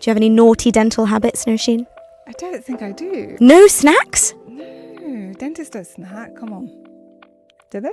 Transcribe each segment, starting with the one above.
Do you have any naughty dental habits, Nosheen? I don't think I do. No snacks? No, dentists don't snack. Come on. Do they?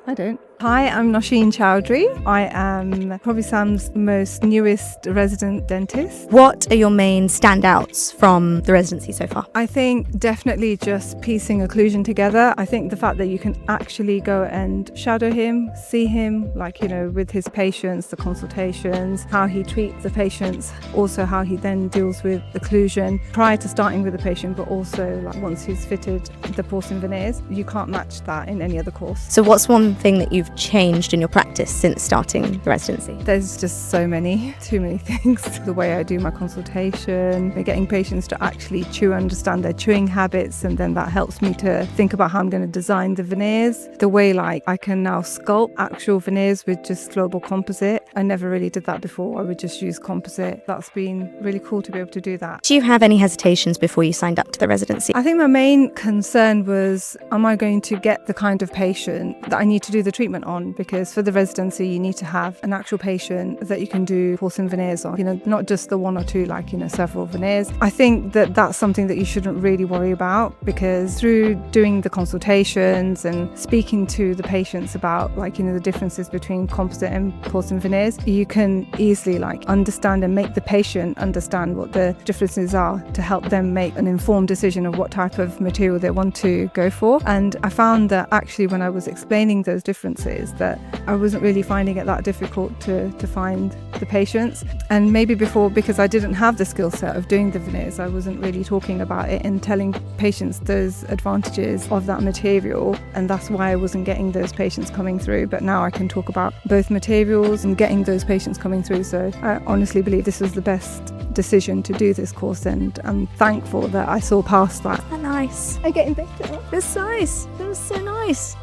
I don't. Hi, I'm Nosheen Chowdhury. I am probably Sam's most newest resident dentist. What are your main standouts from the residency so far? I think definitely just piecing occlusion together. I think the fact that you can actually go and shadow him, see him, with his patients, the consultations, how he treats the patients, also how he then deals with occlusion prior to starting with the patient, but also once he's fitted the porcelain veneers. You can't match that in any other course. So what's one thing that you've changed in your practice since starting the residency? There's just too many things. The way I do my consultation, getting patients to actually understand their chewing habits, and then that helps me to think about how I'm going to design the veneers. The way I can now sculpt actual veneers with just global composite. I never really did that before. I would just use composite. That's been really cool to be able to do that. Do you have any hesitations before you signed up to the residency? I think my main concern was, am I going to get the kind of patient that I need to do the treatment on? Because for the residency, you need to have an actual patient that you can do porcelain veneers on, not just the one or two, several veneers. I think that that's something that you shouldn't really worry about, because through doing the consultations and speaking to the patients about the differences between composite and porcelain veneers, you can easily understand and make the patient understand what the differences are to help them make an informed decision of what type of material they want to go for. And I found that actually when I was explaining those differences, that I wasn't really finding it that difficult to find the patients. And maybe before, because I didn't have the skill set of doing the veneers, I wasn't really talking about it and telling patients those advantages of that material, and that's why I wasn't getting those patients coming through. But now I can talk about both materials and getting those patients coming through. So I honestly believe this was the best decision to do this course, and I'm thankful that I saw past that. Nice. I'm getting better. It's nice. It was so nice.